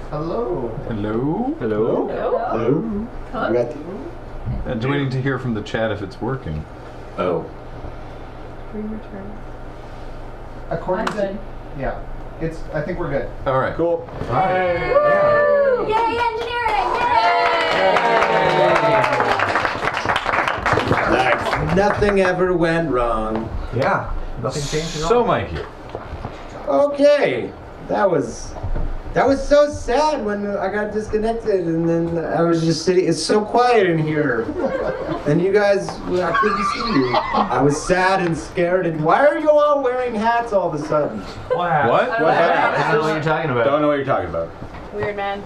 Hello. Hello. Hello. Hello. Hello. I'm waiting to hear from the chat if it's working. Oh. Return. According I'm good. Yeah. I think we're good. All right. Cool. All right. Woo! Yay, engineering! Yay! Like nothing ever went wrong. Yeah. Nothing changed at all. So, Mikey. Okay. That was so sad when I got disconnected, and then I was just sitting. It's so quiet in here, and you guys, I couldn't see you. I was sad and scared. And why are you all wearing hats all of a sudden? What? I don't know what you're talking about. Don't know what you're talking about. Weird man.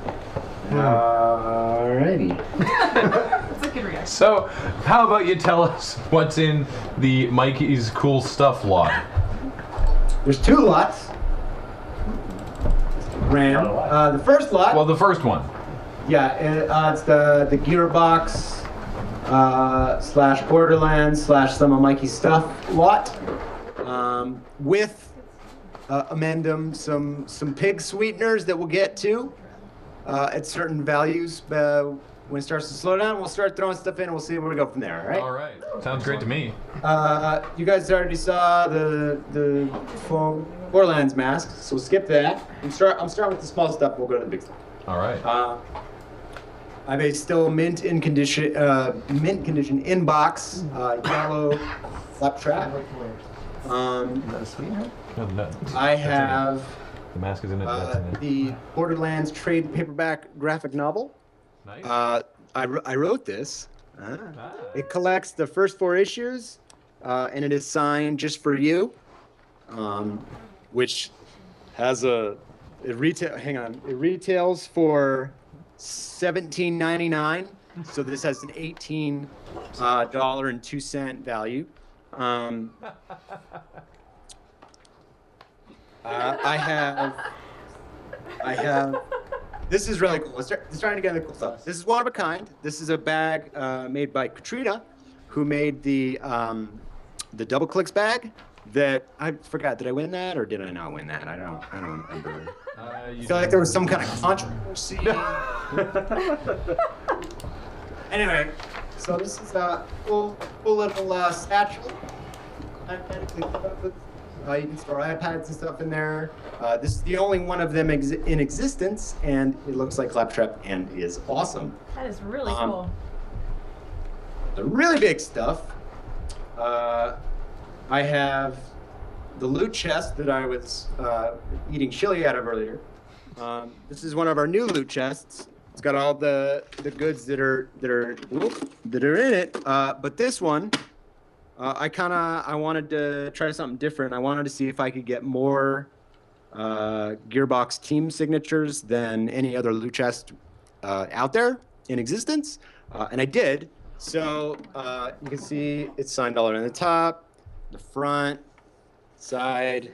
Alrighty. That's a good reaction. So, how about you tell us what's in the Mikey's Cool Stuff lot? There's two lots. Ram. The first lot. Well, the first one. Yeah, it's the Gearbox / Borderlands / some of Mikey's stuff lot, with amendum some pig sweeteners that we'll get to at certain values. When it starts to slow down, we'll start throwing stuff in and we'll see where we go from there. All right. All right. Sounds great to me. You guys already saw the foam Borderlands mask, so we'll skip that. I'm starting with the small stuff. We'll go to the big stuff. All right. I have a still mint condition in box, yellow flaptrap. I have The mask is in it. That's in it. the Borderlands trade paperback graphic novel. Nice. I wrote this. It collects the first 4 issues, and it is signed just for you, which has it retails for $17.99. So this has an $18.02 value. I have. This is really cool. Let's start to get the cool stuff. This is one of a kind. This is a bag made by Katrina, who made the Double Clicks bag. That I forgot. Did I win that or did I not win that? I don't remember. I feel like there was some kind of controversy. Anyway, so this is a cool little satchel. You can store iPads and stuff in there. This is the only one of them in existence, and it looks like Claptrap and is awesome. That is really cool. The really big stuff. I have the loot chest that I was eating chili out of earlier. This is one of our new loot chests. It's got all the goods that are in it. But this one, I wanted to try something different. I wanted to see if I could get more Gearbox team signatures than any other loot chest out there in existence, and I did. So you can see it's signed all around the top, the front, side,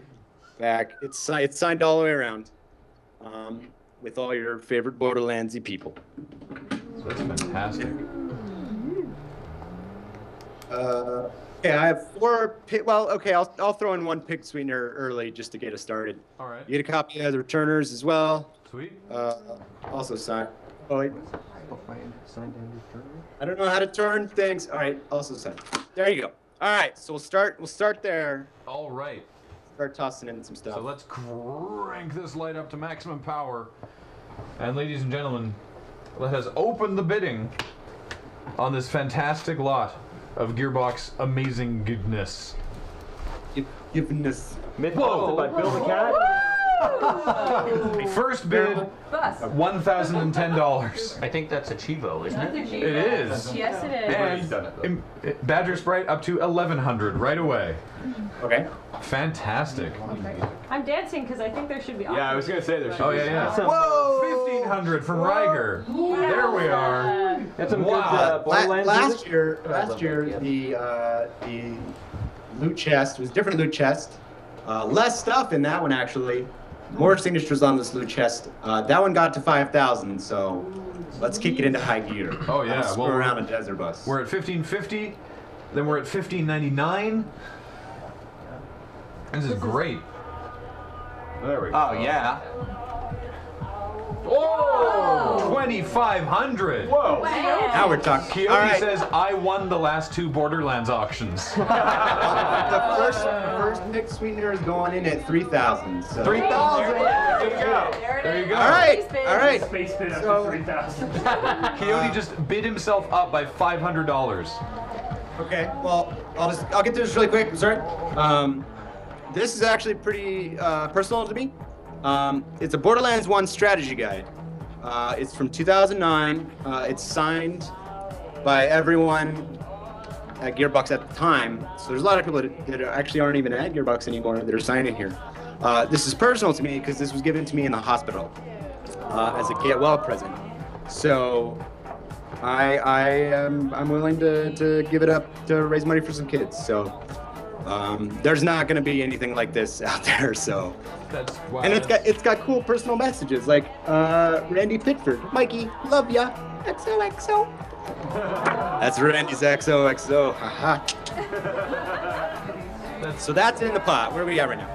back. It's signed all the way around, with all your favorite Borderlandsy people. So that's fantastic. Okay, I have 4. I'll throw in 1 pig sweetener early just to get us started. All right. You get a copy of the returners as well. Sweet. Also signed. Oh wait. I don't know how to turn things. All right. Also signed. There you go. All right. So we'll start there. All right. Start tossing in some stuff. So let's crank this light up to maximum power. And ladies and gentlemen, let us open the bidding on this fantastic lot of Gearbox amazing goodness. Giveness. Whoa! By Bill the Cat. First bid, Bus. $1,010. I think that's a Chivo, isn't it? It is. Yes, it is. And Badger Sprite up to $1,100 right away. Okay. Fantastic. I'm dancing because I think there should be. Yeah, I was gonna say there should Oh be. yeah. Whoa! 300 from Riger. There we are. That's some Wow. good Borderlands Last music? year, the loot chest was a different loot chest. Less stuff in that one actually. More signatures on this loot chest. That one got to 5,000. So let's kick it into high gear. Oh yeah. Let's screw around a desert bus. We're at 1550. Then we're at 1599. This is great. There we go. Oh yeah. Oh, 2,500. Whoa. Now we're talking. Coyote All right. says, I won the last 2 Borderlands auctions. The first pick sweetener is going in at 3,000. So. 3,000. There you go. There you go. All right. All right. Space bid up So- to 3,000. Coyote just bid himself up by $500. Okay. Well, I'll get through this really quick. I'm sorry. This is actually pretty personal to me. It's a Borderlands 1 strategy guide. It's from 2009. It's signed by everyone at Gearbox at the time. So there's a lot of people that actually aren't even at Gearbox anymore that are signed in here. This is personal to me because this was given to me in the hospital as a get well present. So I'm willing to give it up to raise money for some kids. So there's not going to be anything like this out there. So. That's wow. And it's got cool personal messages like Randy Pitford, Mikey, love ya, XOXO. That's Randy's XOXO. Haha. So that's in the pot. Where are we at right now?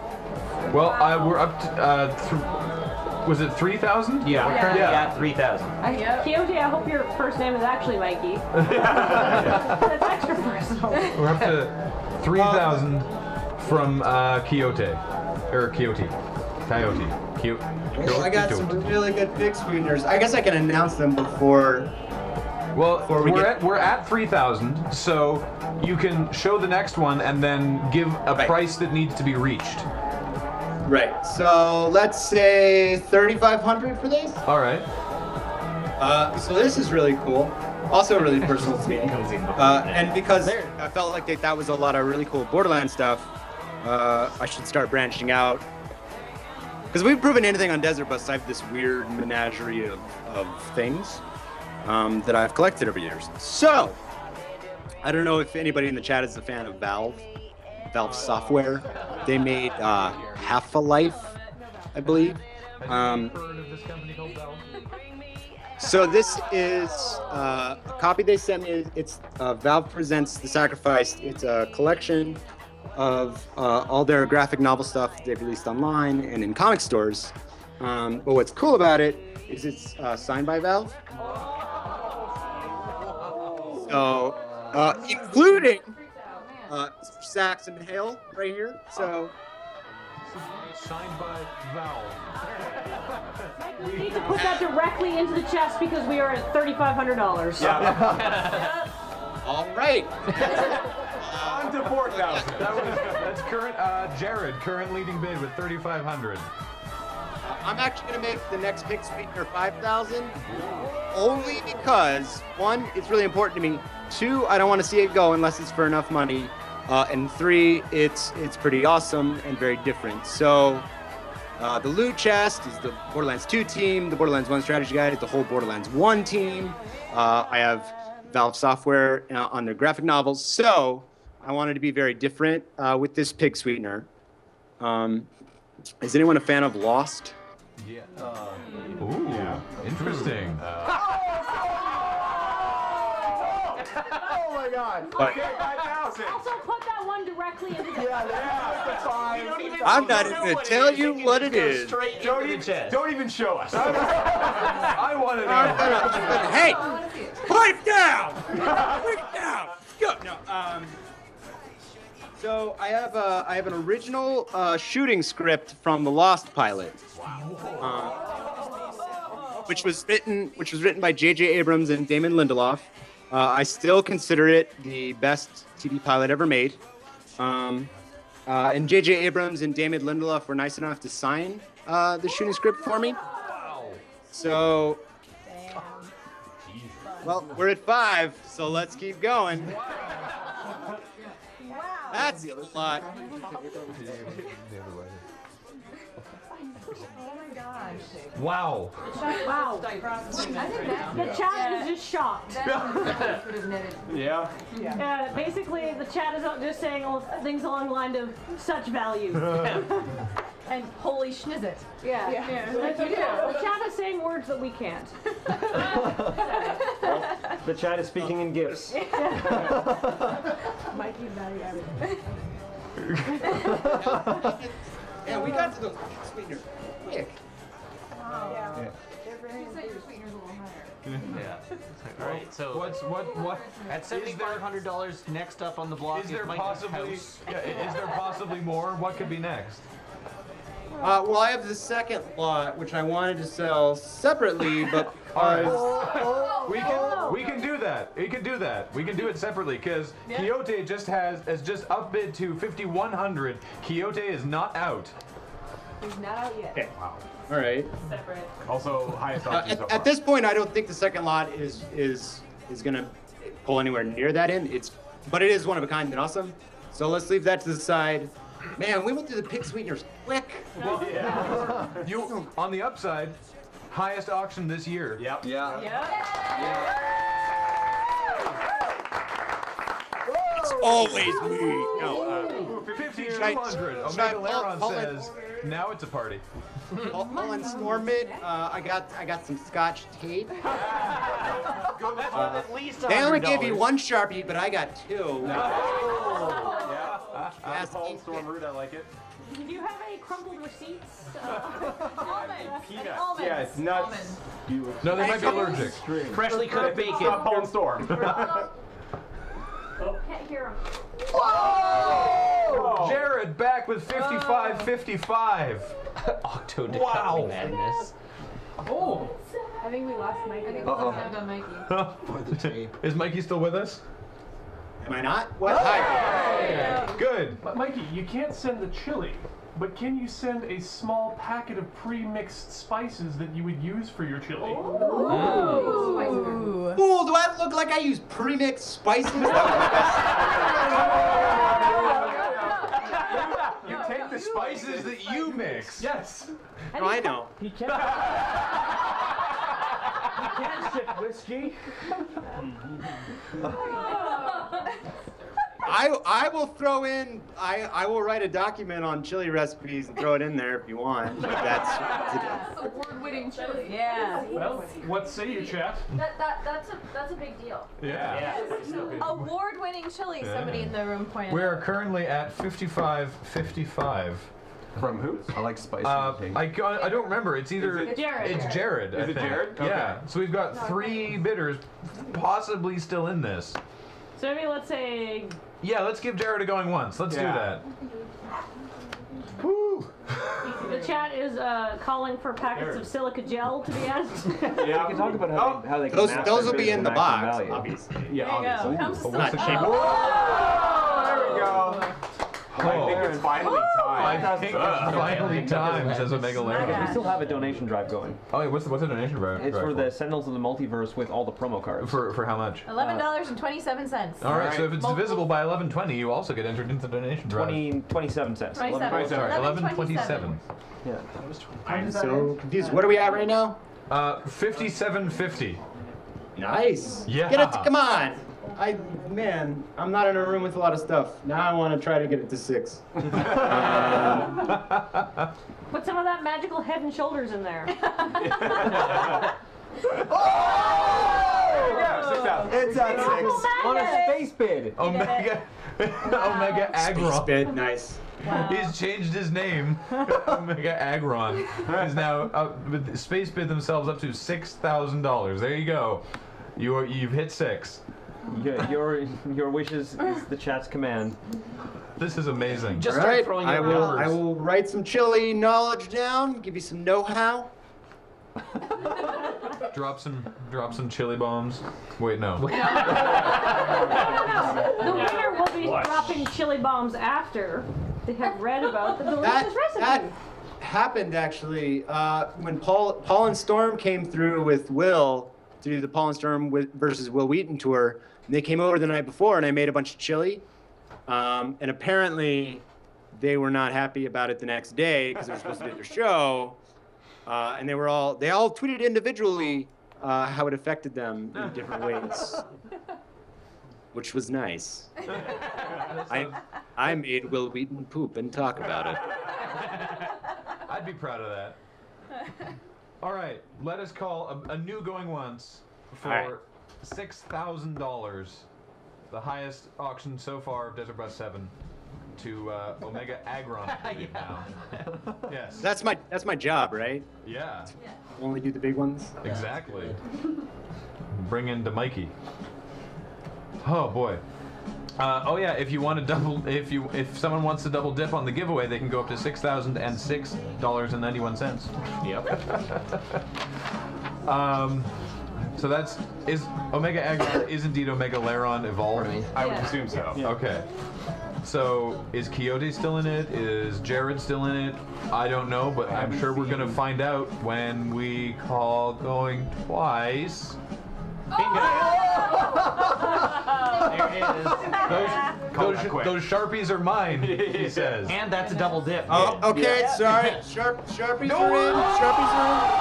Well, we're up to, was it 3,000? Yeah, we're currently Yeah. at 3,000. Coyote, I hope your first name is actually Mikey. That's extra personal. We're up to 3,000 from Coyote. Or Coyote. Coyote. I got some really good big sweeteners. I guess I can announce them before. Well, Before we we're at 3,000, so you can show the next one and then give a Right. price that needs to be reached. Right. So let's say 3,500 for this. All right. So this is really cool. Also really personal to me. And because I felt like that was a lot of really cool Borderlands stuff, I should start branching out. Because we've proven anything on Desert Bus, I have this weird menagerie of things that I've collected over years. So, I don't know if anybody in the chat is a fan of Valve software. They made Half-a-Life, I believe. So this is a copy they sent me. It's Valve Presents The Sacrifice. It's a collection of all their graphic novel stuff they've released online and in comic stores. But what's cool about it is it's signed by Valve. So, including Saxon Hale right here. So, Signed by Valve. We need to put that directly into the chest because we are at $3,500. all right. On to 4,000. That's current. Jared, current leading bid with 3,500. I'm actually gonna make the next pick sweetener 5,000, only because 1, it's really important to me. 2, I don't want to see it go unless it's for enough money. And 3, it's pretty awesome and very different. So the loot chest is the Borderlands 2 team. The Borderlands 1 strategy guide is the whole Borderlands 1 team. I have Valve software on their graphic novels. So I wanted to be very different with this pig sweetener. Is anyone a fan of Lost? Yeah. Ooh. Yeah. Interesting. Oh my god. Okay, 5,000. Also, put that one directly into the That's fine. I'm not even gonna tell you what it is. Don't even show us. I want to know. Hey, pipe down! Pipe down! Go. No. So I have an original shooting script from the Lost pilot. Which was written by J.J. Abrams and Damon Lindelof. I still consider it the best TV pilot ever made. And J.J. Abrams and Damon Lindelof were nice enough to sign the shooting script for me. So, well, we're at 5, so let's keep going. That's a lot. gosh. Wow. Wow. The chat is just shocked. Yeah. Basically, the chat is just saying things along the line of such value. And holy schnizzit. Yeah. The chat is saying words that we can't. The chat is speaking in gifts. Mikey value added. Yeah, we got to those sweeteners quick. Yeah. All right. So What? at $7,500 next up on the block Is there Mikey's possibly? house. Yeah, is there possibly more? What could be next? Well, I have the second lot, which I wanted to sell separately, but We can do that. We can do that. We can do it separately because Quixote has just upbid to 5,100. Quixote is not out. He's not out yet. Okay. Wow. all right. Separate. Also, highest option so far. At this point, I don't think the second lot is gonna pull anywhere near that in. But it is one of a kind and awesome. So let's leave that to the side. Man, we went through the pig sweeteners quick. You on the upside, highest auction this year. Yep. It's always me. No, 5,200. Omega Laron says now it's a party. I'll storm it. I got some Scotch tape. That's worth at least $100. They only give you one Sharpie, but I got two. That's Paul Storm Root. I like it. Do you have any crumpled receipts? Peanuts. Almonds. Yeah, it's nuts. Almonds. No, they might be allergic. Freshly cooked bacon. Stop Paul Storm. Can't hear him. Oh! Jared back with 55.55. Octo Wow. madness. I think we lost Mikey. I think we lost Mikey. Is Mikey still with us? Am I not? What? Hi. Good. Mikey, you can't send the chili, but can you send a small packet of pre-mixed spices that you would use for your chili? Ooh. Fool, do I look like I use pre-mixed spices? You take the Spices that you mix. Yes. No, I know. He can't ship whiskey. I will throw in. I will write a document on chili recipes and throw it in there if you want. That's Award-winning chili. Yeah. Well, what say you, chat? That's a big deal. Yeah. Award-winning chili. Somebody in the room pointed We are out. currently at 55.55. From who? I like spicy. I don't remember. It's either Jared. It's Jared. Is it Jared? Okay. Yeah. So we've got 3 bidders, possibly still in this. So maybe let's say. Yeah, let's give Jared a going once. Let's do that. Woo! The chat is calling for packets of silica gel to be added. Yeah. We can talk about how they can those match will that be bid in to the maximum box, value. obviously. Yeah, There you obviously. go. Comes Oh, the what's the sun. shape? There we go. I think it's finally time. I think it's finally time, says Omega We Laron. still have a donation drive going. Oh, wait, what's the donation drive? It's for the Sentinels of the Multiverse with all the promo cards. For how much? $11.27. All right, so if it's Multiple- divisible by 1120, you also get entered into the donation drive. 27 cents. 27. Sorry, 1127. Yeah. I'm so confused. What are we at right now? 5750. Nice. Yeah. Get it. Come on. I'm not in a room with a lot of stuff. Now I want to try to get it to 6. Put some of that magical Head and Shoulders in there. It's at 6 on a space bid. Omega Omega Agron. Bit nice. He's changed his name. Omega Agron is now with Space Bid themselves up to $6,000. There you go. You've hit 6. Yeah, your wishes is the chat's command. This is amazing. Just All start right. throwing I out will. numbers. I will write some chili knowledge down. Give you some know-how. Drop some chili bombs. Wait, no. The winner will be dropping chili bombs after they have read about the delicious recipe. That happened actually when Paul and Storm came through with Will to do the Paul and Storm versus Will Wheaton tour. And they came over the night before, and I made a bunch of chili. And apparently, they were not happy about it the next day because they were supposed to do their show. and they all tweeted individually how it affected them in different ways, which was nice. I made Will Wheaton poop and talk about it. I'd be proud of that. All right, let us call a new going once for $6,000, the highest auction so far of Desert Bus 7, to Omega Agron. Now. Yes. That's my job, right? Yeah. Only do the big ones. Exactly. Bring in the Mikey. Oh boy. Oh yeah, if you want to if someone wants to double dip on the giveaway, they can go up to $6,006.91. Yep. So is Omega Agron is indeed Omega Laron evolved? I would assume so. Yeah. Okay. So is Quixote still in it? Is Jared still in it? I don't know, but I'm sure we're gonna find out when we call going twice. There it is. Those Sharpies are mine, he says. And that's a double dip. Oh, okay. Sorry. Sharpies are in. Sharpies are in.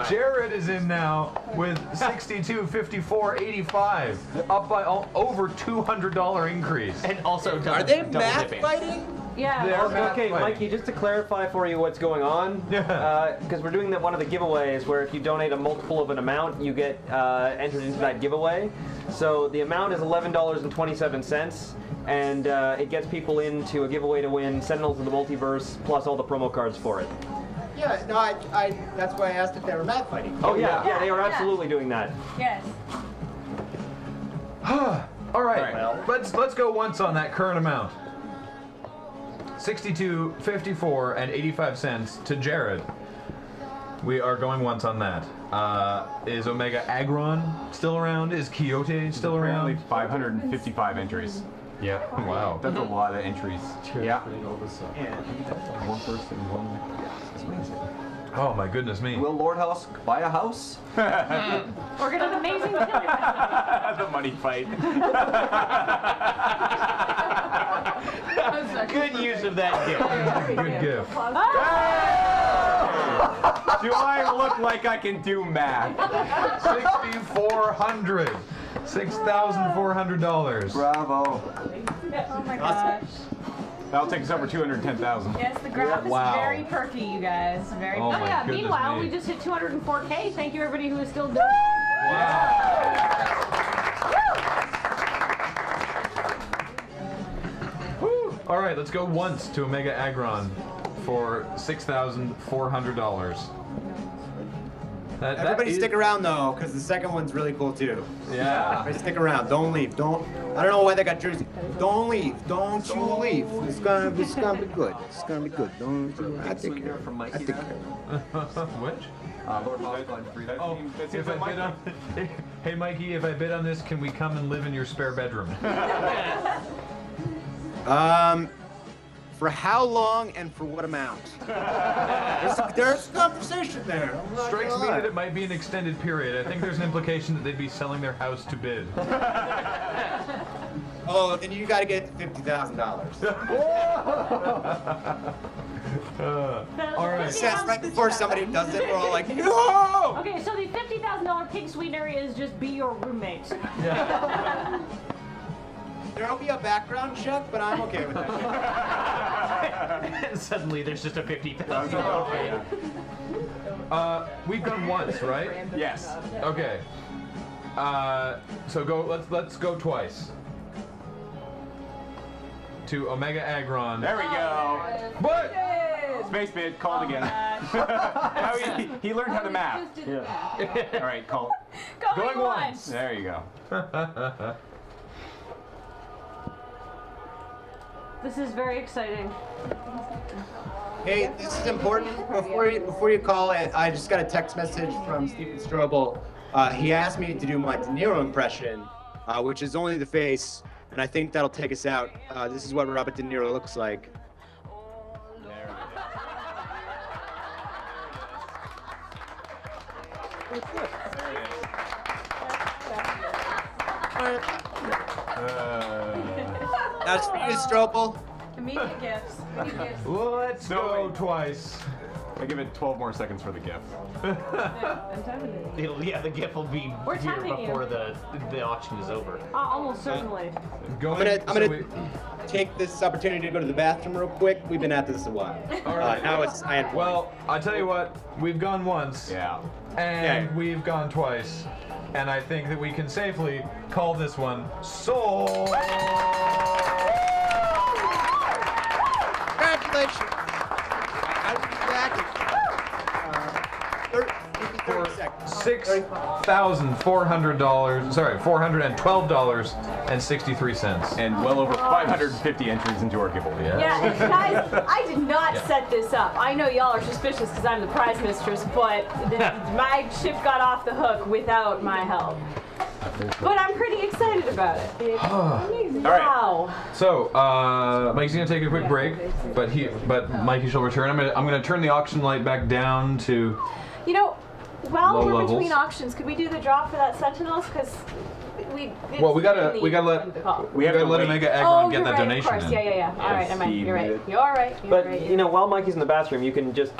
Jared is in now with 62, 54, 85, up by over $200 increase. And also Are they double math dipping. fighting? Yeah. They're math Okay, fighting. Mikey, just to clarify for you what's going on, because we're doing one of the giveaways where if you donate a multiple of an amount, you get entered into that giveaway. So the amount is $11.27, and it gets people into a giveaway to win Sentinels of the Multiverse plus all the promo cards for it. Yeah. No. I. That's why I asked if they were math fighting. Oh yeah, they are absolutely doing that. Yes. All right, let's go once on that current amount. 62, 54, and 85 cents to Jared. We are going once on that. Is Omega Agron still around? Is Quixote still Apparently around? 555 entries. Yeah. Wow. That's a lot of entries. Yeah. One person, one. Oh my goodness me. Will Lord House buy a house? We're gonna have amazing killer. The money fight. Good use of that gift. Good gift. Do I look like I can do math? 6,400. $6,400. Bravo. Oh my gosh. That'll take us over 210,000. Yes, the graph Wow. is very perky, you guys. Very Oh Oh my yeah. goodness Meanwhile, me. we just hit 204K. Thank you everybody who is still doing. Woo. All right, let's go once to Omega Agron for $6,400. Everybody stick around though, because the second one's really cool too. Yeah. Everybody stick around. Don't leave. Don't. I don't know why they got jerseys. Don't leave. Don't you leave. It's gonna be good. It's gonna be good. Don't you? I take care. From I Mikey take there. care. Which? Lord House line 3. Oh, That if seems I like bid on, hey Mikey, if I bid on this, can we come and live in your spare bedroom? For how long and for what amount? There's conversation there. I'm not Strikes gonna me lie. that it might be an extended period. I think there's an implication that they'd be selling their house to bid. Oh, then you got to get $50,000. All right. That's right before somebody does it. We're all like, no! Okay, so the $50,000 pig sweetener is just be your roommate. There'll be a background check, but I'm okay with that. And suddenly there's just a $50,000. We've done once, right? Yes. Okay. So let's go twice. To Omega Agron. There we go. What? Space bid called again. Now he learned how to math. Yeah. All right, call. Going once. There you go. This is very exciting. Hey, this is important. Before you call it, I just got a text message from Stephen Strobel. He asked me to do my De Niro impression, which is only the face, and I think that'll take us out. This is what Robert De Niro looks like. That's for you, Strobel. Immediate gifts. We need gifts. Let's go twice. I give it 12 more seconds for the gift. I'm timing it. Yeah, the gift will be We're here timing you. before the auction is over. Almost certainly. Going. I'm gonna take this opportunity to go to the bathroom real quick. We've been at this a while. All right. Now it's I had Well, I tell you what, we've gone once. Yeah. And Yeah. we've gone twice. And I think that we can safely call this one sold. Congratulations! I'll be back in 30 seconds. $6,400. Sorry, $412.63. And well over 550 entries into our giveaway. Yeah, and guys, I did not set this up. I know y'all are suspicious because I'm the prize mistress, but my ship got off the hook without my help. But I'm pretty excited about it. Wow. So, Mikey's gonna take a quick break, but Mikey shall return. I'm gonna turn the auction light back down to. You know, while Low we're levels. between auctions, could we do the draw for that Sentinels? Because we We gotta let Omega Agron get that donation Of course. in. Yeah. All right, never mind. You're right. You're right. But you know, while Mikey's in the bathroom, you can just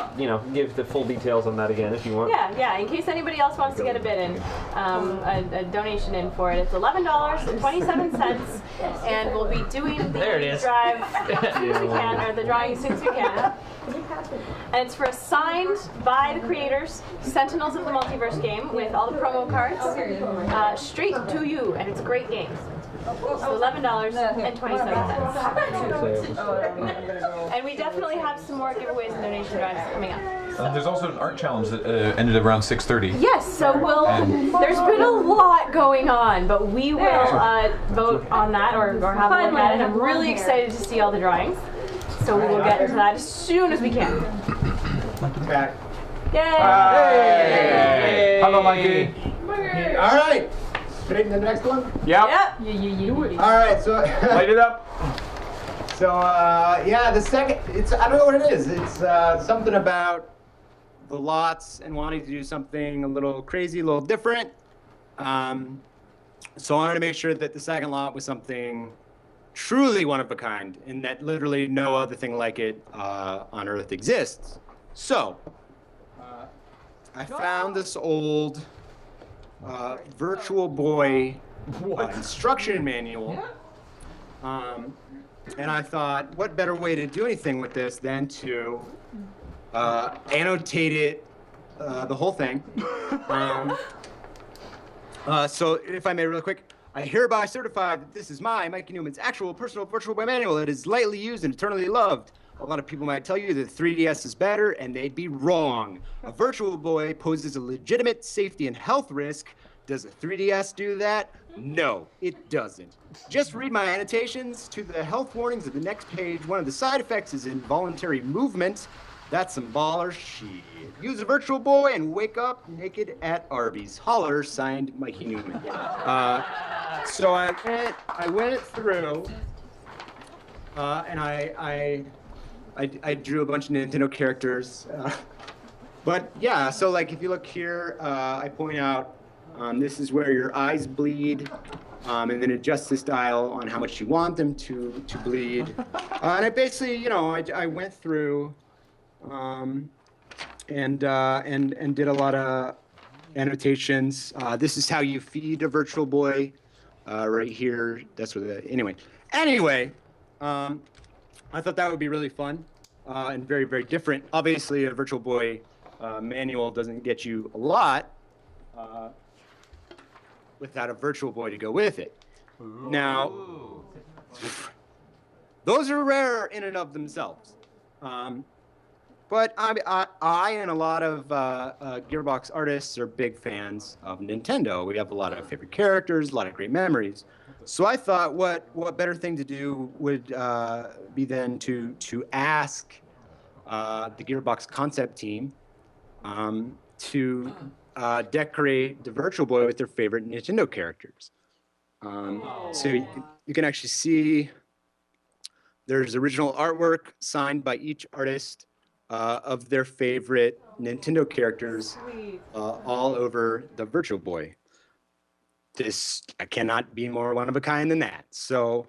give the full details on that again if you want. Yeah. In case anybody else wants to get a bid in, a donation in for it, it's $11.27, and we'll be doing the There it is. drive as soon as we can, or the drawing as soon as we can. And it's for a signed by the creators, Sentinels of the Multiverse game, with all the promo cards, straight to you, and it's a great game. So $11.27. And we definitely have some more giveaways and donation drives coming up. There's also an art challenge that ended around 6:30. Yes, so there's been a lot going on, but we will vote on that or have a look at it. I'm really excited to see all the drawings. So we will get into that as soon as we can. Back. Yay! Hey! Hello, Mikey. All right. Straight to the next one. Yep. All right. So Light it up. So yeah, the second. I don't know what it is. It's something about the lots and wanting to do something a little crazy, a little different. So I wanted to make sure that the second lot was something truly one of a kind, and that literally no other thing like it on Earth exists. So I found this old Virtual Boy instruction manual, and I thought, what better way to do anything with this than to annotate it, the whole thing. So if I may, really quick. I hereby certify that this is Mikey Neumann's actual personal Virtual Boy manual. It is lightly used and eternally loved. A lot of people might tell you that 3DS is better, and they'd be wrong. A Virtual Boy poses a legitimate safety and health risk. Does a 3DS do that? No, it doesn't. Just read my annotations to the health warnings of the next page. One of the side effects is involuntary movement. That's some baller shit. Use a Virtual Boy and wake up naked at Arby's. Holler, signed Mikey Neumann. So I went through, and I drew a bunch of Nintendo characters. But yeah, so like if you look here, I point out this is where your eyes bleed, and then adjust this dial on how much you want them to bleed. And I basically, I went through and did a lot of annotations. This is how you feed a Virtual Boy. Right here, that's what anyway, I thought that would be really fun and very, very different. Obviously, a Virtual Boy manual doesn't get you a lot without a Virtual Boy to go with it. Ooh. Now, those are rare in and of themselves. But I and a lot of Gearbox artists are big fans of Nintendo. We have a lot of favorite characters, a lot of great memories. So I thought, what better thing to do would be then to ask the Gearbox concept team to decorate the Virtual Boy with their favorite Nintendo characters. So you can actually see there's original artwork signed by each artist of their favorite Nintendo characters all over the Virtual Boy. I cannot be more one of a kind than that. So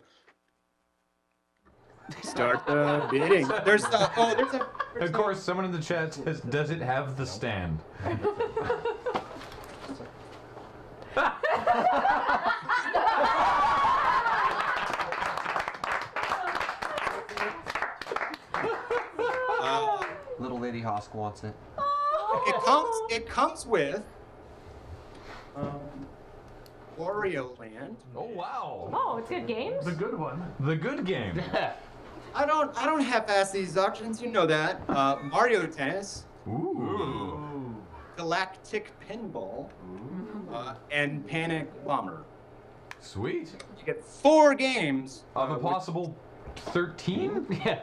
Start the bidding. There's a. Of course, someone in the chat says, "Does it have the stand?" Little Lady Hosk wants it. It comes with Wario Land. Oh wow! Oh, it's good games. The good one. The good game. I don't half-ass these auctions. You know that. Mario Tennis. Ooh. Galactic Pinball. And Panic Bomber. Sweet. You get 4 games Of a possible 13? Yeah.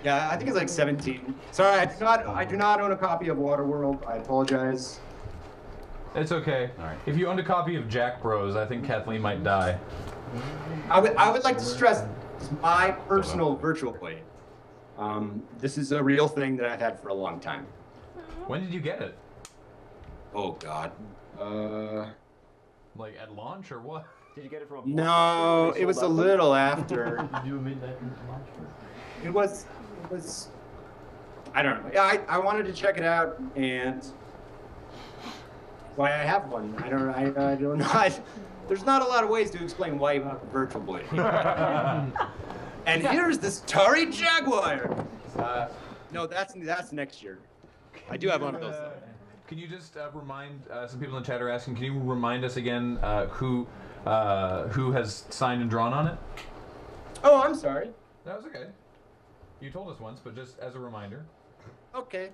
Yeah, I think it's like 17. Sorry, I do not own a copy of Waterworld. I apologize. It's okay. All right. If you owned a copy of Jack Bros, I think Kathleen might die. I would like to stress it's my personal virtual play. This is a real thing that I've had for a long time. When did you get it? Oh God. Like at launch or what? Did you get it from a No, They it was a sold out? little after. Did you midnight launch? It was. I don't know. Yeah, I wanted to check it out, and why I have one. I don't know. There's not a lot of ways to explain why you have a virtual blade. And here's this Atari Jaguar. No, that's next year. I do have one of those. Though. Can you just remind some people in the chat are asking? Can you remind us again who has signed and drawn on it? Oh, I'm sorry. That was okay. You told us once, but just as a reminder. Okay.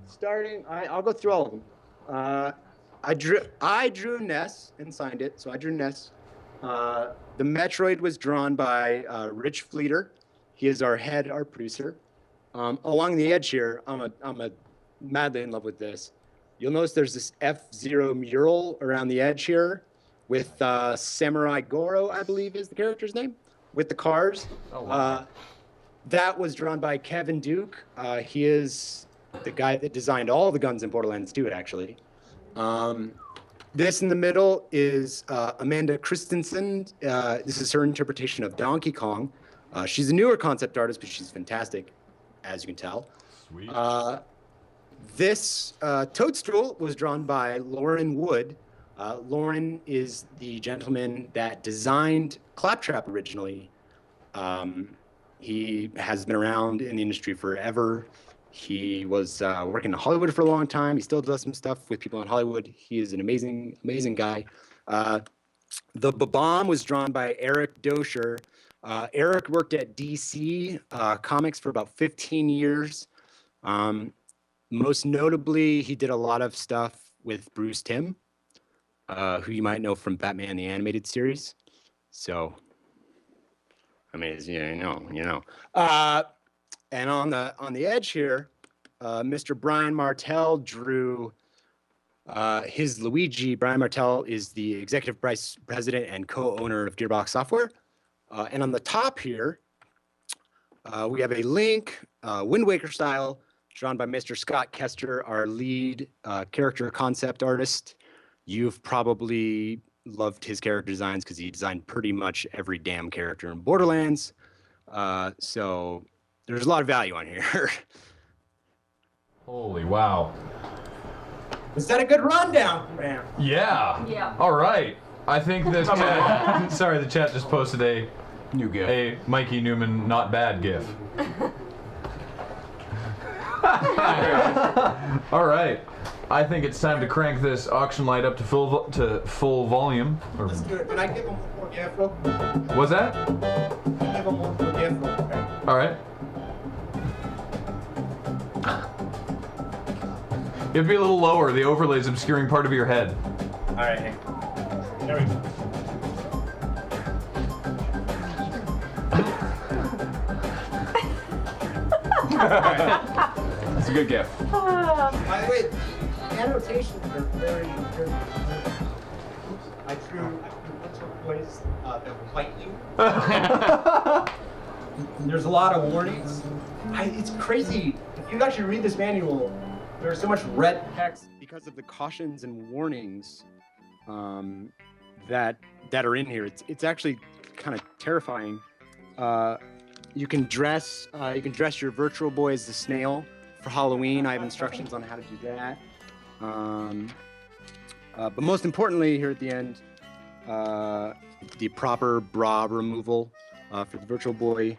Starting, I'll go through all of them. I drew Ness and signed it, so I drew Ness. The Metroid was drawn by Rich Fleeter. He is our head art producer. Along the edge here, I'm madly in love with this. You'll notice there's this F-Zero mural around the edge here with Samurai Goro, I believe is the character's name, with the cars. Oh, wow. That was drawn by Kevin Duke. He is the guy that designed all the guns in Borderlands 2, actually. This in the middle is Amanda Christensen. This is her interpretation of Donkey Kong. She's a newer concept artist, but she's fantastic, as you can tell. Sweet. This Toadstool was drawn by Lauren Wood. Lauren is the gentleman that designed Claptrap originally. He has been around in the industry forever. He was working in Hollywood for a long time. He still does some stuff with people in Hollywood. He is an amazing, amazing guy. The Bomb was drawn by Eric Dosher. Eric worked at DC Comics for about 15 years. Most notably, he did a lot of stuff with Bruce Timm, who you might know from Batman the Animated Series. So, I mean, you know. And on the edge here, Mr. Brian Martell drew his Luigi. Brian Martell is the executive vice president and co-owner of Gearbox Software. And on the top here, we have a Link, Wind Waker style, drawn by Mr. Scott Kester, our lead character concept artist. You've probably loved his character designs because he designed pretty much every damn character in Borderlands. So there's a lot of value on here. Holy wow. Was that a good rundown, man? Yeah. Yeah. All right. I think this chat. Sorry, the chat just posted a New gift. a Mikey Neumann not bad gif. All right. I think it's time to crank this auction light up to full volume. Or, Let's do it. Can I give him one more gift real quick? was that? Can I give him one more gift real quick? All right. You have to be a little lower. The overlay's obscuring part of your head. All right. There we go. That's a good gift. By the way, the annotations are very, very. I drew boys that will fight you. There's a lot of warnings. It's crazy. If you actually read this manual, there's so much red text because of the cautions and warnings that are in here. It's actually kind of terrifying. You can dress your virtual boy as the snail for Halloween. I have instructions on how to do that. But most importantly, here at the end, the proper bra removal for the virtual boy.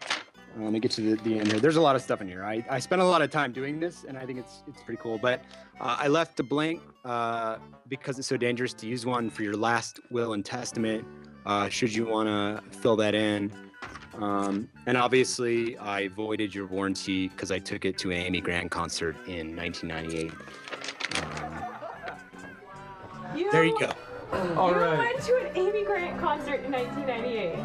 Let me get to the end here. There's a lot of stuff in here. I spent a lot of time doing this, and I think it's pretty cool. But I left a blank because it's so dangerous to use one for your last will and testament. Should you want to fill that in. And obviously, I voided your warranty because I took it to an Amy Grant concert in 1998. There you go. All You right. went to an Amy Grant concert in 1998.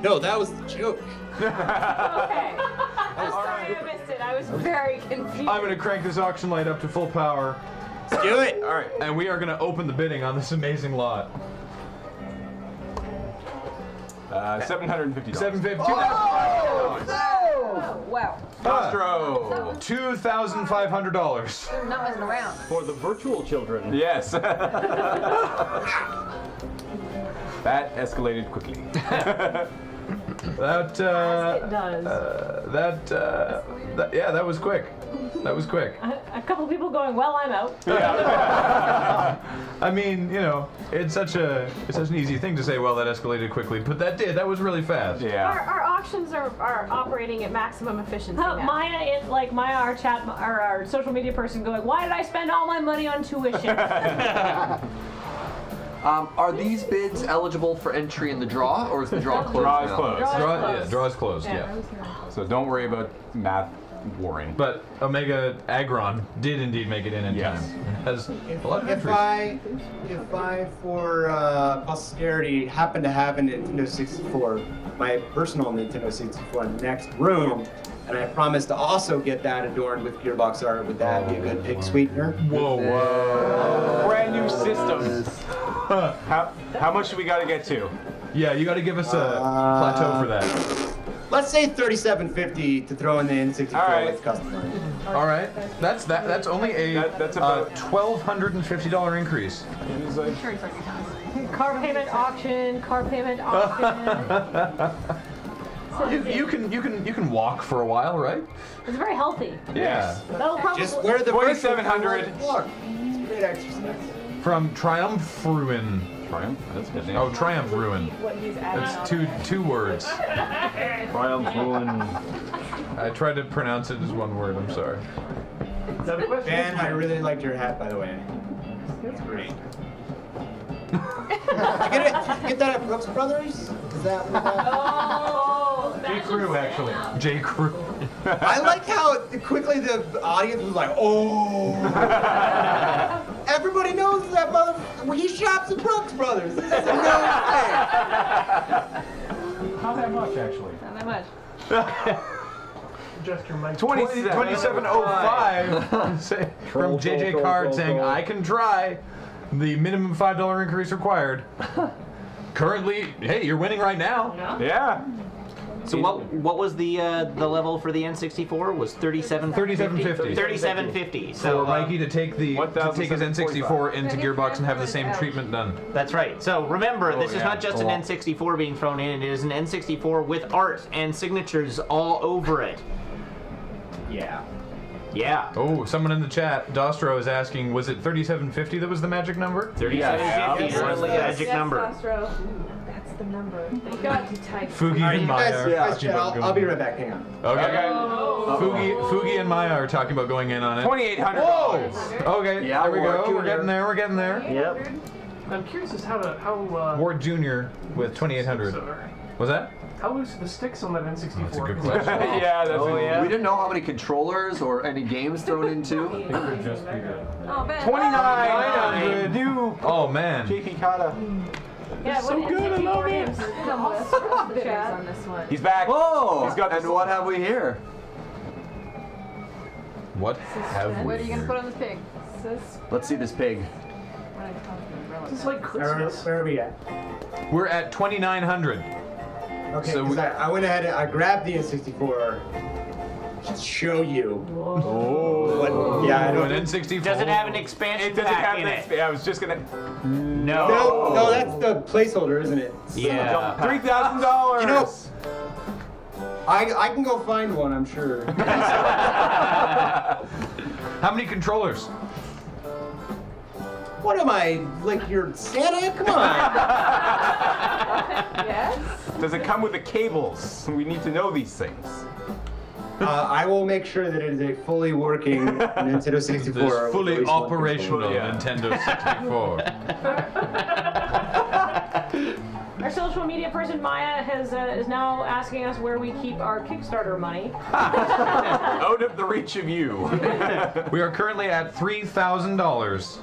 No, that was the joke. Okay. I'm sorry I missed it. I was very confused. I'm gonna crank this auction light up to full power. Let's do it. All right, and we are gonna open the bidding on this amazing lot. $750. $750. Oh, wow. Nostro. $2,500. They're not messing around. For the virtual children. Yes. That escalated quickly. That it does. yeah, that was quick. That was quick. A couple people going, well, I'm out. I mean, you know, it's such an easy thing to say. Well, that escalated quickly, but that was really fast. Yeah. Our auctions are operating at maximum efficiency now. Our chat, our social media person going, why did I spend all my money on tuition? Are these bids eligible for entry in the draw, or is the draw closed? Draw is now? closed. Draw's closed. Yeah. So don't worry about math warring. But Omega Agron did indeed make it in Yes. time. It has a lot of If entries. I for posterity happen to have a Nintendo 64, my personal Nintendo 64 in the next room, and I promise to also get that adorned with Gearbox art, would that be a good pig sweetener? Whoa. Brand new system. How much do we got to get to? Yeah, you got to give us a plateau for that. Let's say $37.50 to throw in the N64 All right. with custom art. All right, that's only a That's about- $1,250 increase. Car payment auction. You can walk for a while, right? It's very healthy. Yeah. That'll probably. Just wear the 2,700. Look, it's great exercise. From Triumph Ruin. Triumph. That's a good name. Oh, Triumph Ruin. What he's adding That's on. two words. Triumph ruin. I tried to pronounce it as one word. I'm sorry. Is that a question? Ben, I really liked your hat, by the way. It's great. Get that at Brooks Brothers? Is that what that? Oh, J. Crew, actually. J. Crew. I like how quickly the audience was like, oh. Everybody knows that mother. Well, he shops at Brooks Brothers. This is a no way. Not that much, actually. Not that much. Just your mic. 2705 from JJ Card saying, I can try. The minimum $5 increase required. Currently, hey, you're winning right now. Yeah. So what was the level for the N64? Was 3750? 3750. So For Mikey to take his N64 into Gearbox and have the same treatment done. That's right. So remember, this is yeah. not just an N64 being thrown in. It is an N64 with art and signatures all over it. Yeah. Yeah. Oh, someone in the chat, Dostro, is asking, was it 3750 that was the magic number? 3750 is the magic number. That's the number. They got to type. Fugi All right, and you Maya guys, are talking about I'll going be in. right back. Hang on. Okay. Fugi and Maya are talking about going in on it. $2,800. Whoa! Okay, Yeah, there we go. Ward We're getting there. We're getting there. Yep. I'm curious as how Ward Jr. with 2,800. Was that? how loose are the sticks on that N64? That's a good question. Yeah, that's We didn't know how many controllers or any games thrown into. Oh, Ben. 2,900. New Oh man. JP Kata. Yeah, So what good, I love it. The chat on this one. He's back. Oh, He's got and what have we here? What have What we are you gonna here? put on this pig? Let's see this pig. This is like Christmas. Where are we at? We're at 2,900. Okay, So 'cause we- I went ahead and I grabbed the N64 to show you. Oh. What, yeah, I An don't. N64. Does it have an expansion It doesn't pack have in it? that. I was just gonna. No. No, that's the placeholder, isn't it? Yeah. $3,000. You know, I can go find one, I'm sure. How many controllers? What am I, like your Santa? Come on. Yes? Does it come with the cables? We need to know these things. I will make sure that it is a fully working Nintendo 64. This fully with one operational controller. Yeah. Nintendo 64. Our social media person Maya is now asking us where we keep our Kickstarter money. Out of the reach of you. We are currently at $3,000.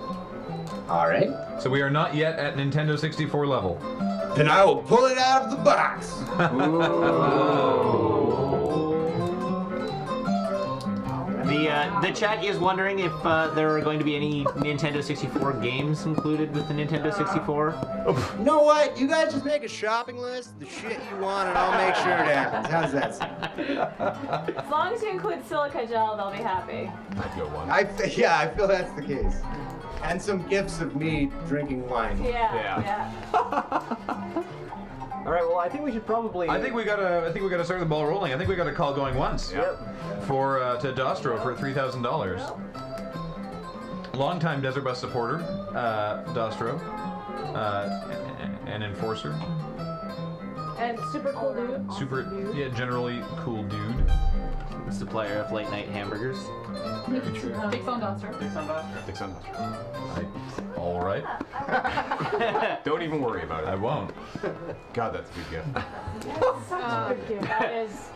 All right. So we are not yet at Nintendo 64 level. Then I will pull it out of the box. The chat is wondering if there are going to be any Nintendo 64 games included with the Nintendo 64. You know what? You guys just make a shopping list, the shit you want, and I'll make sure it happens. How's that sound? As long as you include silica gel, they'll be happy. Good one. I feel that's the case. And some gifts of me drinking wine. Yeah. All right. Well, I think we should probably. I think we gotta start the ball rolling. I think we gotta call going once. Yep. For to Dostro for $3,000. Longtime Desert Bus supporter, Dostro, an enforcer, And super cool dude. generally cool dude. Supplier of late night hamburgers. Takes on Duster. All right. Don't even worry about it. I won't. God, that's a good gift. Such a good gift. That is.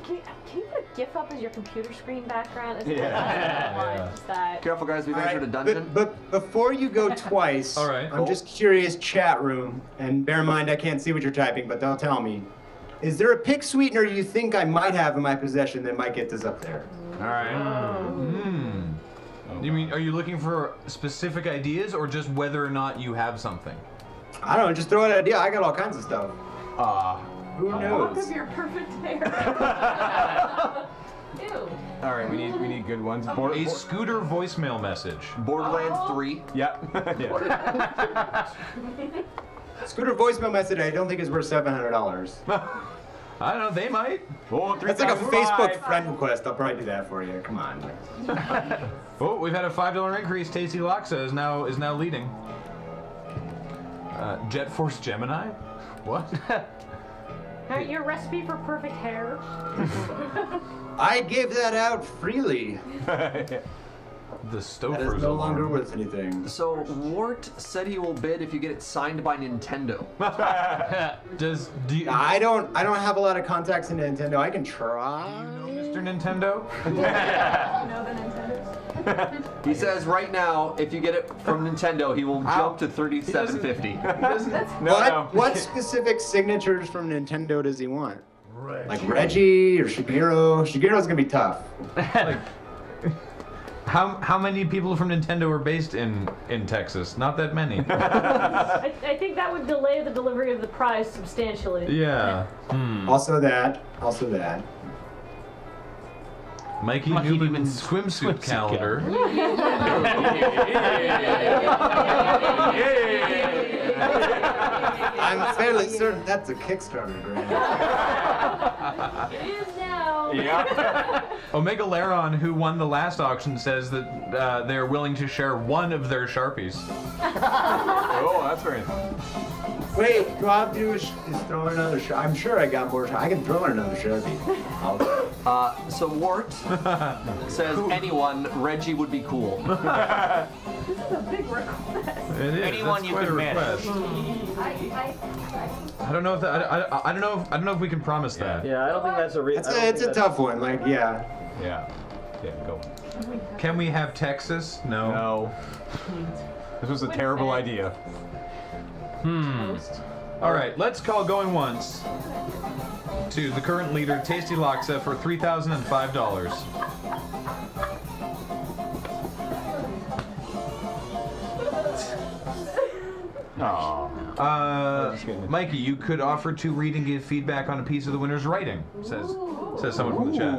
Can you put a GIF up as your computer screen background? Just that. Careful, guys. We've All entered a right, dungeon. but before you go twice, All right. I'm just curious, chat room, and bear in mind I can't see what you're typing, but they'll tell me. Is there a pick sweetener you think I might have in my possession that might get this up there? All right. You mean, are you looking for specific ideas or just whether or not you have something? I don't know, just throw out an idea. I got all kinds of stuff. Who Look knows? of your perfect hair. Ew. All right, we need good ones. A scooter voicemail message. Borderlands 3. Yep. Scooter voicemail message I don't think is worth $700. I don't know, they might. Oh, That's like a 3,005. Facebook friend request. I'll probably do that for you. Come on. Oh, we've had a $5 increase. Tasty Loxa is now leading. Jet Force Gemini? What? Your recipe for perfect hair? I gave that out freely. The Stouffer's That is no alarm. longer worth anything. So Wart said he will bid if you get it signed by Nintendo. Do you I don't have a lot of contacts in Nintendo. I can try. Mr. Nintendo? You know the Nintendos? He says right now, if you get it from Nintendo, he will jump to $3,750. What specific signatures from Nintendo does he want? Like Reggie or Shigeru? Shigeru's gonna be tough. Like, how many people from Nintendo are based in Texas? Not that many. I think that would delay the delivery of the prize substantially. Yeah. Also that. Mikey Neumann swimsuit calendar. I'm fairly certain that's a Kickstarter grant. It is now. Yeah. Omega Laron, who won the last auction, says that they're willing to share one of their Sharpies. Oh, that's very nice. Wait, what I'll do is throw in another Sharpie. I'm sure I got more. I can throw in another Sharpie. So Wart says anyone, Reggie would be cool. This is a big request. It is. Anyone That's you quite can a manage. request. I don't know if that. I don't know if we can promise that. Yeah, I don't think that's a real. It's a tough one. Like, yeah. Yeah, go. Can we have Texas? No. No. This was a terrible idea. All right, let's call going once to the current leader, Tasty Loxa, for $3,005. Mikey, you could offer to read and give feedback on a piece of the winner's writing, says someone from the chat.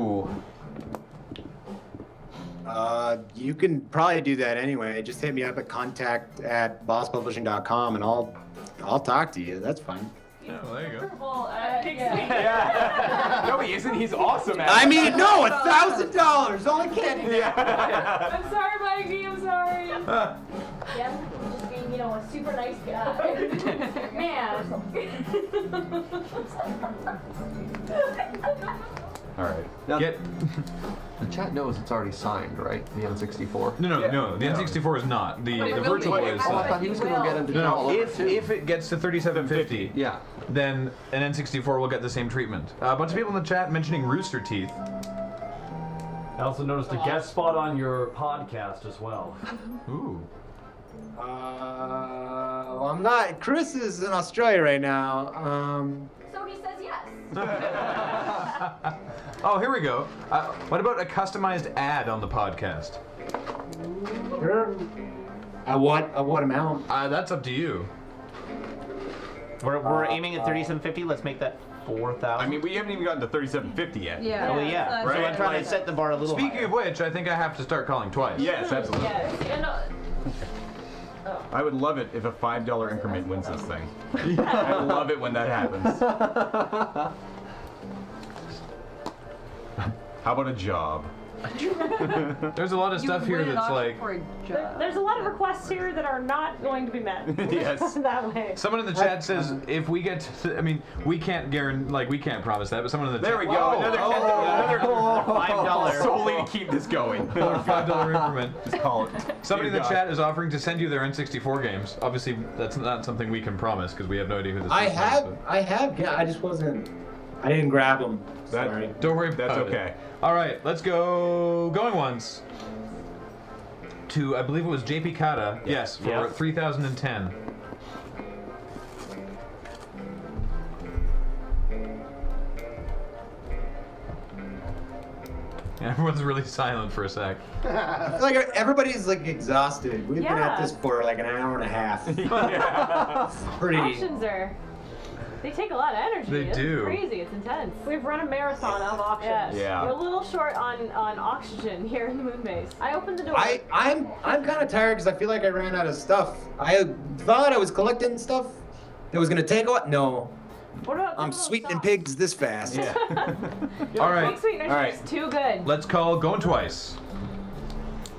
You can probably do that anyway. Just hit me up at contact@bosspublishing.com and I'll talk to you. That's fine. Oh, there you go. Well, Yeah. No, he isn't. He's awesome at it. I mean, no, $1,000. Only candy. I'm sorry, Mikey. I'm sorry. Yeah, just being, a super nice guy. Man. All right. Now, the chat knows it's already signed, right? The N64. No. The N64 is not. The virtual boy is I thought signed. he was going to get him to No, all over too. if it gets to 3750, Yeah. then an N64 will get the same treatment. A bunch of people in the chat mentioning Rooster Teeth. I also noticed a guest spot on your podcast as well. Ooh. Well, I'm not. Chris is in Australia right now. So he says yes. Oh, here we go. What about a customized ad on the podcast? Sure. At what amount? That's up to you. We're aiming at 3750. Let's make that 4,000. I mean, we haven't even gotten to 3750 yet. Yeah. Oh, yeah. Right. So I'm trying to set the bar a little Speaking higher. of which, I think I have to start calling twice. Yes, absolutely. Yeah. I would love it if a $5 increment wins this thing. I love it when that happens. How about a job? There's a lot of stuff here that's like... There's a lot of requests here that are not going to be met. Yes. That way. Someone in the chat says if we get to, I mean, we can't guarantee, we can't promise that, but someone in the There chat... we go. Another $5 solely to keep this going. Another $5 increment. Just call it. Somebody in Dear the God. chat is offering to send you their N64 games. Obviously, that's not something we can promise because we have no idea who this I person have. is. I have. Yeah, I just wasn't. I didn't grab them. Sorry. But don't worry about That's it. okay. All right, let's go. Going once. To, I believe it was JP Kata. Yes, for Yeah. 3010. Everyone's really silent for a sec. I feel like everybody's exhausted. We've been at Yeah. this for like an hour and a half. Yeah. Pretty. Auctions they take a lot of energy. They It's do. crazy. It's intense. We've run a marathon of auctions. Yeah. We're a little short on oxygen here in the moon base. I opened the door. I'm kind of tired because I feel like I ran out of stuff. I thought I was collecting stuff that was gonna take a while. No, What about I'm sweetening pigs this fast. Yeah. All right, Pig sweeteners All are right. just too good. let's call going twice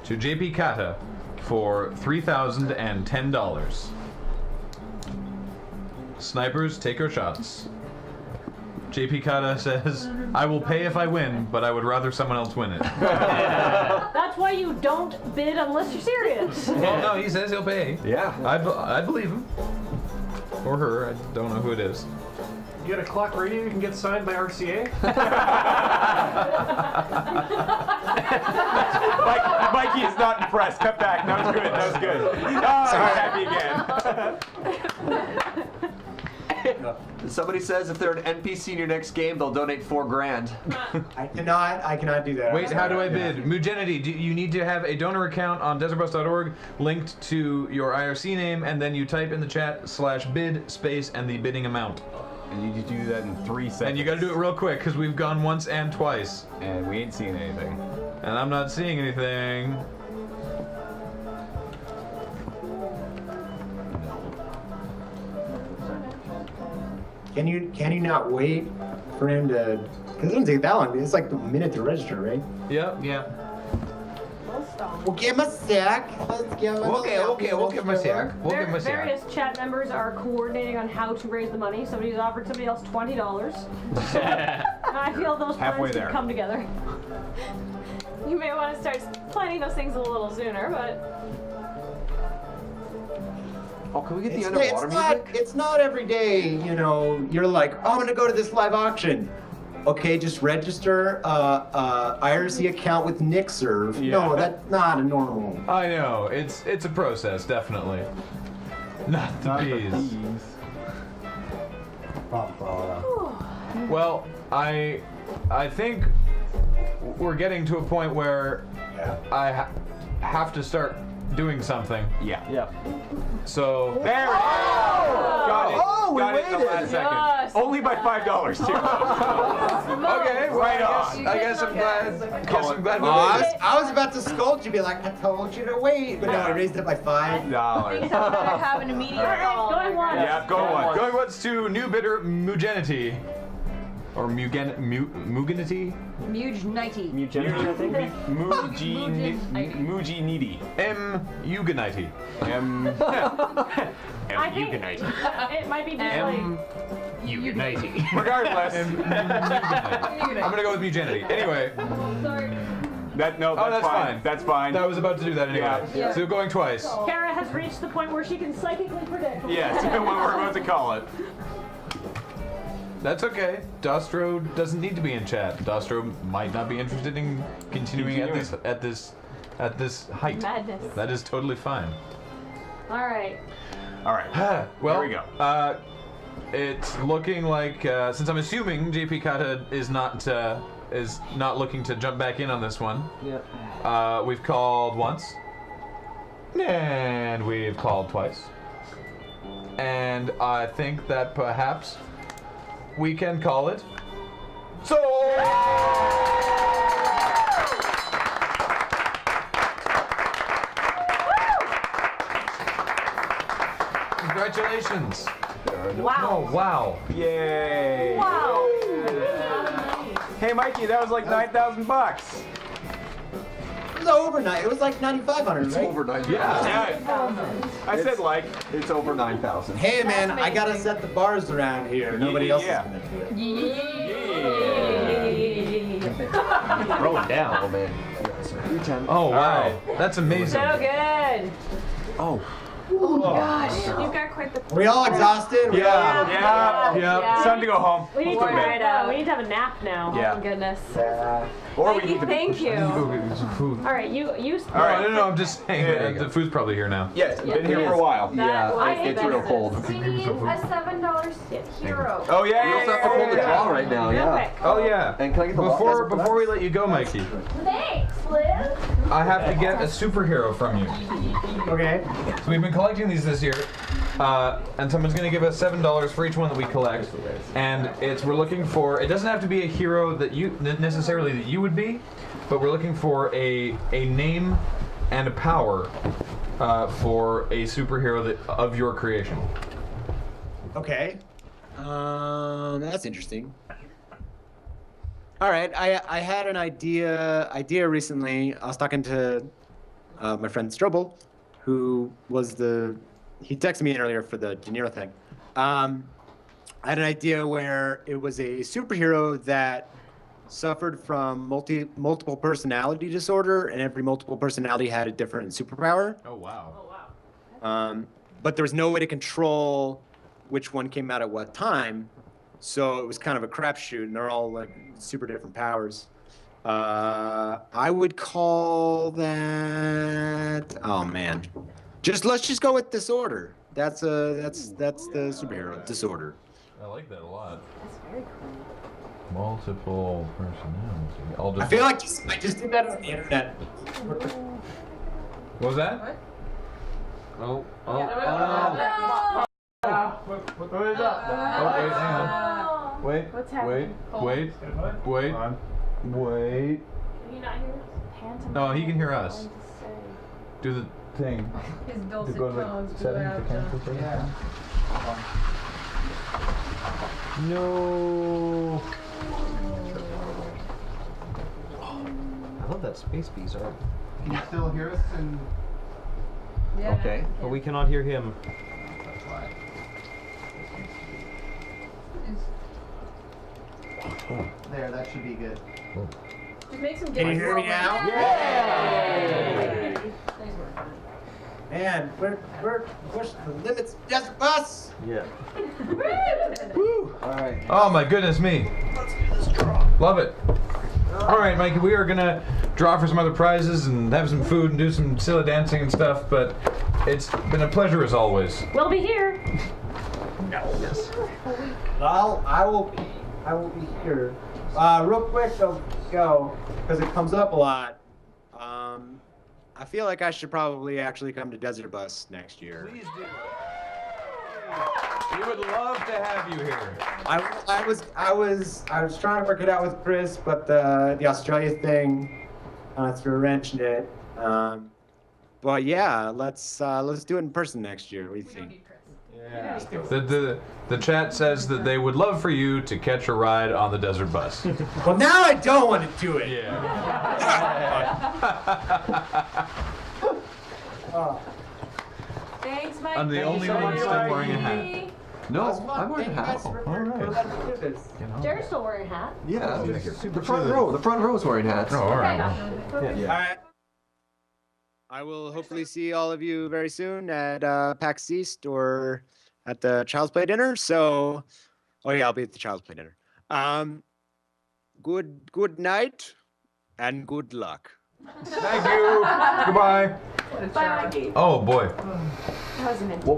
to JP Kata for $3,010. Snipers, take your shots. JP Kata says, I will pay if I win, but I would rather someone else win it. That's why you don't bid unless you're serious. Well, no, he says he'll pay. Yeah. I believe him. Or her, I don't know who it is. You got a clock radio you can get signed by RCA? Mikey is not impressed. Cut back. That was good. That was good. Oh, I'm happy again. Somebody says if they're an NPC in your next game, they'll donate $4,000. I cannot do that. Wait, how do I bid? Mugenity, you need to have a donor account on desertbus.org linked to your IRC name, and then you type in the chat /bid space and the bidding amount. And you need to do that in 3 seconds. And you gotta do it real quick, because we've gone once and twice. And we ain't seen anything. And I'm not seeing anything. Can you not wait for him to? Because it doesn't take that long. It's like a minute to register, right? Yep. Yeah. We'll give him a sec. Let's give him We'll give him a sec. Various chat members are coordinating on how to raise the money. Somebody's offered somebody else $20. And I feel those Halfway plans there. could come together. You may want to start planning those things a little sooner, but Oh, can we get the It's underwater music? It's not every day, you're like, oh, I'm gonna go to this live auction. Okay, just register IRC account with NixServe. Yeah. No, that's not a normal. I know, it's a process, definitely. Not the bees. Well, I think we're getting to a point where I have to start doing something. Yeah. Yeah. So There we go! Got it. Oh, we Got it in the waited. last second. yes. Only by $5 too. Okay, well, Right I guess I'm glad. we I was about to scold you, be like, I told you to wait, but no, I raised it by $5. Better have an immediate call. Going once. Yeah, go on. Going once to new bidder Mugenity. Or Mugenity? Mugenity. Muji needy. Mugenity. I think it might be just like. Regardless. I'm gonna go with Mugenity. Anyway, That's that's fine. fine. That's fine. I was about to do that anyway. Yeah. So going twice. Kara has reached the point where she can psychically predict. Yes, what we're about to call it. That's okay. Dostro doesn't need to be in chat. Dostro might not be interested in continuing at this height. Madness. That is totally fine. All right. All right. Well, Here we go. It's looking like since I'm assuming JP Kata is not looking to jump back in on this one. Yeah. We've called once, and we've called twice, and I think that perhaps we can call it. So. Congratulations. Wow. Oh, wow. Yay. Wow. Hey, Mikey, that was like $9,000. It was overnight. It was like 9,500, It's right? over 9,000. Yeah. I said like. It's over 9,000. Hey, man, I gotta set the bars around here. Nobody else Yeah. is gonna do it. Throw it down. Oh, man. Oh, wow. right. That's amazing. So good. Oh. Oh gosh. You've got quite the. Are we all exhausted? Yeah. Yeah. It's time to go home. We need, Let's go to bed. we need to have a nap now. Yeah. Oh goodness. Or we Mikey, need to. thank you. Go get some food. All right, you. All right. No, I'm just saying that the food's probably here now. Yeah, it's been here for a while. It's real cold. We need a $7 hero. Oh yeah. You also have to hold the draw right now, yeah. Oh yeah. And can I get the Before we let you go, Mikey, Thanks, Liz. I have to get a superhero from you. Okay. So we've been collecting these this year, and someone's going to give us $7 for each one that we collect. And we're looking for. It doesn't have to be a hero that you necessarily that you would be, but we're looking for a name and a power for a superhero of your creation. Okay. That's interesting. All right, I had an idea recently. I was talking to my friend Strobel, who was he texted me in earlier for the De Niro thing. I had an idea where it was a superhero that suffered from multiple personality disorder, and every multiple personality had a different superpower. Oh wow. But there was no way to control which one came out at what time, so it was kind of a crapshoot, and they're all like super different powers. I would call that. Oh man, let's just go with disorder. That's the superhero disorder. I like that a lot. That's very cool. Multiple personality. I feel like I just did that on the internet. What was that? What? Oh. What is up? Oh, wait, hang on. Wait. What's happening? Wait. Can you not hear us? No, he can hear us. Do the thing. His To dulcet go to tones. the settings, the cancel settings. No. I love that space bees are. Can you still hear us? Yeah. Okay. But we cannot hear him. That's why. There, that should be good. Just make some. Can you hear me now? Yay! Man, we're pushing the limits. Just us. Yeah. Woo! All right. Oh my goodness me. Let's do this draw. Love it. All right, Mikey, we are gonna draw for some other prizes and have some food and do some silly dancing and stuff, but it's been a pleasure as always. We'll be here. Yes. I will be here. Real quick, though, go, because it comes up a lot. I feel like I should probably actually come to Desert Bus next year. Please do. We would love to have you here. I was trying to work it out with Chris, but the Australia thing threw a wrench in it. But yeah, let's do it in person next year. What do you think? Yeah. The chat says that they would love for you to catch a ride on the desert bus. Well, now I don't want to do it. Yeah. Thanks, Mike. I'm the only one still wearing a hat. No, I'm wearing a hat. All right. Jerry's still wearing a hat. Yeah, the front row. The front row is wearing hats. Oh, all right. All right. I will hopefully see all of you very soon at PAX East or at the Child's Play dinner. So, oh yeah, I'll be at the Child's Play dinner. Good night and good luck. Thank you. Goodbye. Bye, Mikey. Oh boy. That was an